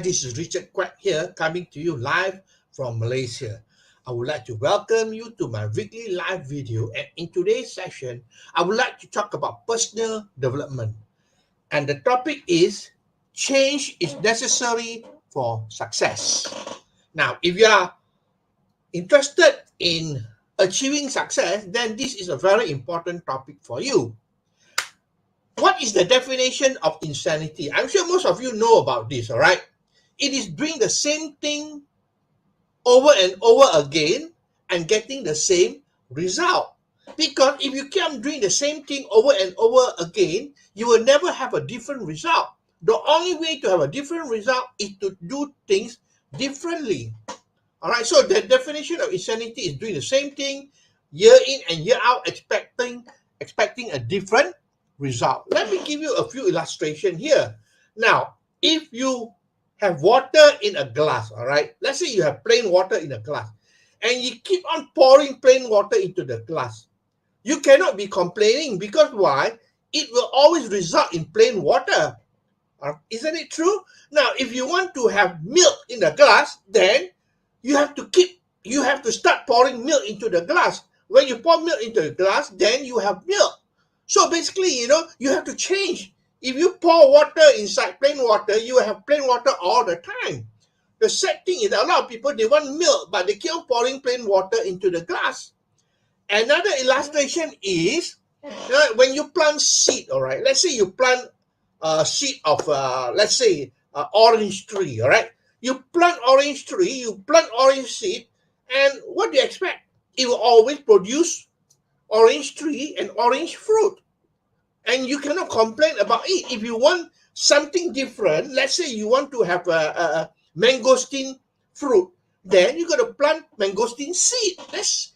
This is Richard Quack here, coming to you live from Malaysia. I would like to welcome you to my weekly live video, and in today's session, I would like to talk about personal development. And the topic is change is necessary for success. Now, if you are interested in achieving success, then this is a very important topic for you. What is the definition of insanity? I'm sure most of you know about this, all right? It is doing the same thing over and over again and getting the same result. Because if you keep doing the same thing over and over again, you will never have a different result. The only way to have a different result is to do things differently. All right, so the definition of insanity is doing the same thing year in and year out, expecting a different result. Let me give you a few illustrations here. Now, if you have water in a glass, all right, let's say you have plain water in a glass, and you keep on pouring plain water into the glass, you cannot be complaining, because why? It will always result in plain water. Isn't it true? Now, if you want to have milk in the glass, then you have to start pouring milk into the glass. When you pour milk into the glass, then you have milk. So basically, you have to change. If you pour water inside plain water, you have plain water all the time. The sad thing is that a lot of people, they want milk, but they keep on pouring plain water into the glass. Another illustration is when you plant seed, all right? Let's say you plant a seed of, let's say, orange tree, all right? You plant orange tree, you plant orange seed, and what do you expect? It will always produce orange tree and orange fruit. And you cannot complain about it. If you want something different, let's say you want to have a mangosteen fruit, then you got to plant mangosteen seed. That's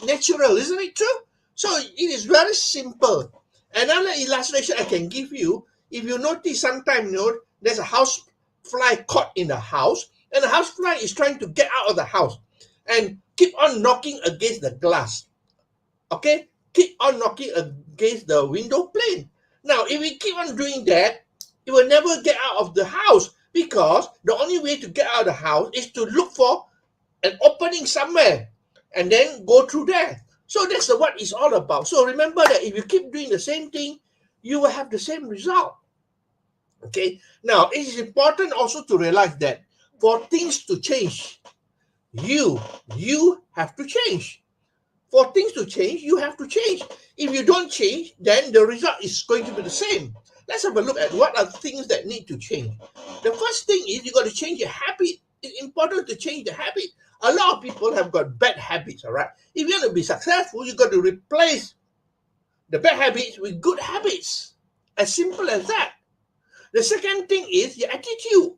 natural, isn't it true? So it is very simple. Another illustration I can give you, if you notice sometimes, there's a house fly caught in the house, and the house fly is trying to get out of the house and keep on knocking against the glass. Okay? Keep on knocking against the window pane. Now, if we keep on doing that, it will never get out of the house, because the only way to get out of the house is to look for an opening somewhere and then go through there. So that's what it's all about. So remember that if you keep doing the same thing, you will have the same result. Okay? Now, it is important also to realize that for things to change, you have to change. For things to change, you have to change. If you don't change, then the result is going to be the same. Let's have a look at what are things that need to change. The first thing is you got to change your habit. It's important to change the habit. A lot of people have got bad habits, all right? If you want to be successful, you got to replace the bad habits with good habits. As simple as that. The second thing is your attitude.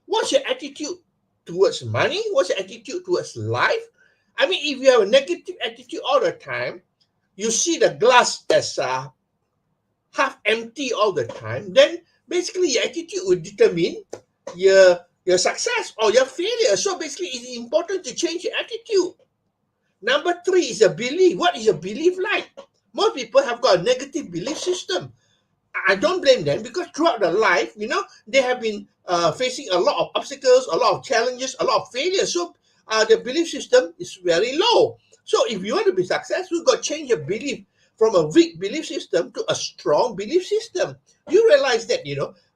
What's your attitude towards money? What's your attitude towards life? I mean, if you have a negative attitude all the time, you see the glass as half empty all the time, then basically your attitude will determine your success or your failure. So basically, it's important to change your attitude. Number 3 is a belief. What is your belief like? Most people have got a negative belief system. I don't blame them, because throughout their life, they have been facing a lot of obstacles, a lot of challenges, a lot of failures. So the belief system is very low. So if you want to be successful, you've got to change your belief from a weak belief system to a strong belief system. You realize that,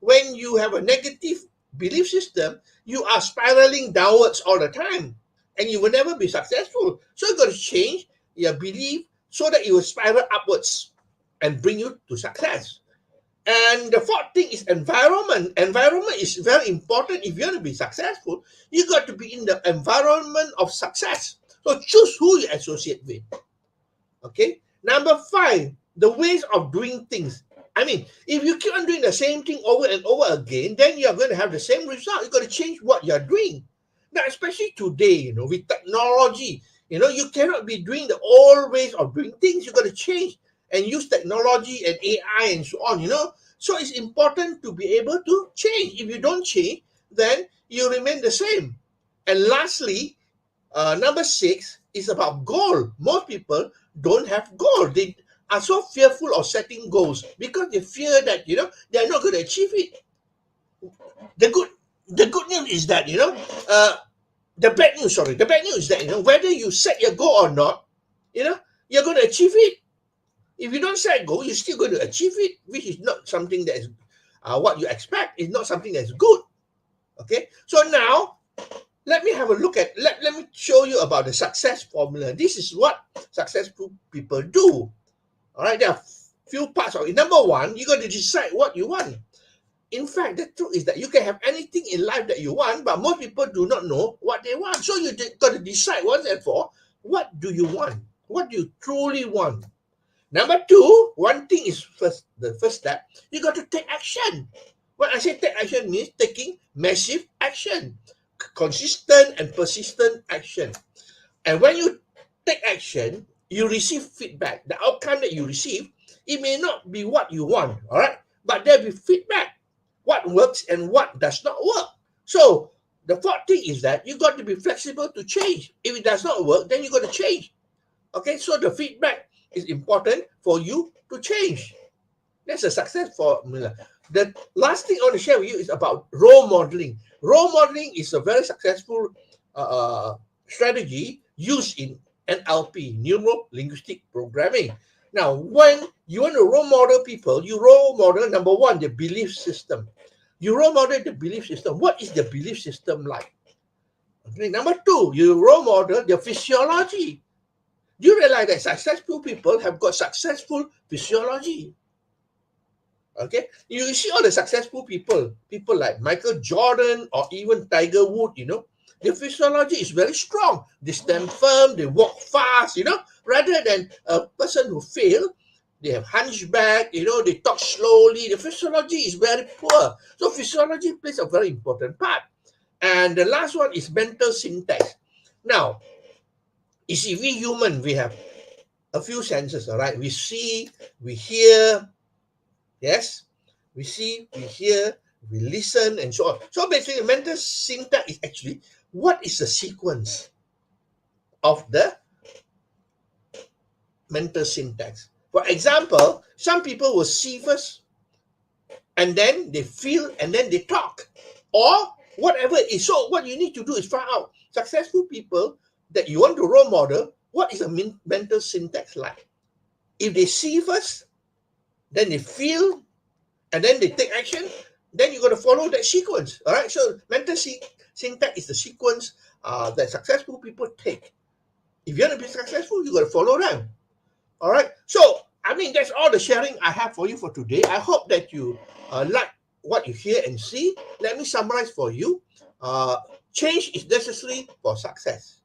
when you have a negative belief system, you are spiraling downwards all the time, and you will never be successful. So you've got to change your belief so that it will spiral upwards and bring you to success. And the fourth thing is environment. Environment is very important. If you want to be successful, you got to be in the environment of success. So choose who you associate with. Okay. Number 5, the ways of doing things. I mean, if you keep on doing the same thing over and over again, then you're going to have the same result. You got to change what you're doing. Now, especially today, with technology, you cannot be doing the old ways of doing things. You got to change and use technology and AI and so on, So it's important to be able to change. If you don't change, then you remain the same. And lastly, number 6 is about goal. Most people don't have goal. They are so fearful of setting goals because they fear that, they're not going to achieve it. The good news news is that, the bad news, sorry, the bad news is that, whether you set your goal or not, you're going to achieve it. If you don't set a goal, you're still going to achieve it, which is not something that is what you expect. It's not something that's good. Okay, so now let me have a look at, let me show you about the success formula. This is what successful people do. All right, there are few parts of it. Number one, you got to decide what you want. In fact, the truth is that you can have anything in life that you want, but most people do not know what they want. So you got to decide once and for, what do you want? What do you truly want? Number two, one thing is the first step, you got to take action. When I say take action means taking massive action, consistent and persistent action. And when you take action, you receive feedback. The outcome that you receive, it may not be what you want, all right? But there'll be feedback, what works and what does not work. So the fourth thing is that you got to be flexible to change. If it does not work, then you got to change. Okay, so the feedback is important for you to change. That's a success formula. The last thing I want to share with you is about role modeling. Role modeling is a very successful strategy used in NLP, Neuro-Linguistic Programming. Now, when you want to role model people, you role model, number one, the belief system. You role model the belief system. What is the belief system like? Okay, number two, you role model the physiology. Do you realize that successful people have got successful physiology? Okay, you see all the successful people like Michael Jordan or even Tiger Woods, their physiology is very strong. They stand firm, they walk fast, rather than a person who failed. They have hunchback, they talk slowly. The physiology is very poor. So physiology plays a very important part. And the last one is mental syntax. Now, you see, we human, we have a few senses, all right? We see, we hear, yes? We see, we hear, we listen, and so on. So basically, mental syntax is actually, what is the sequence of the mental syntax? For example, some people will see first, and then they feel, and then they talk, or whatever it is. So what you need to do is find out successful people that you want to role model, what is a mental syntax like? If they see first, then they feel, and then they take action, then you got to follow that sequence. All right. So mental syntax is the sequence that successful people take. If you want to be successful, you got to follow them. All right. So that's all the sharing I have for you for today. I hope that you like what you hear and see. Let me summarize for you. Change is necessary for success.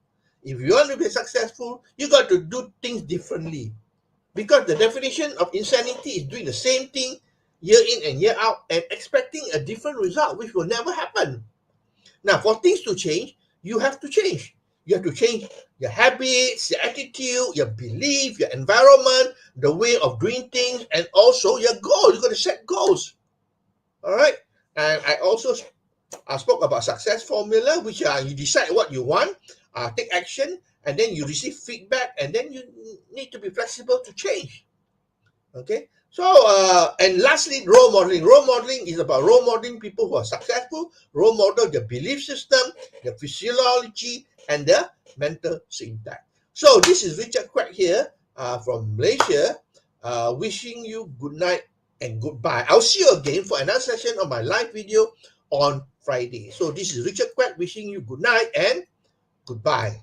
If you want to be successful, you got to do things differently. Because the definition of insanity is doing the same thing year in and year out and expecting a different result, which will never happen. Now, for things to change, you have to change. You have to change your habits, your attitude, your belief, your environment, the way of doing things, and also your goals. You've got to set goals. All right? And I spoke about success formula, which you decide what you want, take action, and then you receive feedback, and then you need to be flexible to change. Okay? So, and lastly, role modeling. Role modeling is about role modeling people who are successful, role model their belief system, their physiology, and their mental syntax. So, this is Richard Quack here from Malaysia, wishing you good night and goodbye. I'll see you again for another session of my live video on Friday. So, this is Richard Quack wishing you good night and goodbye.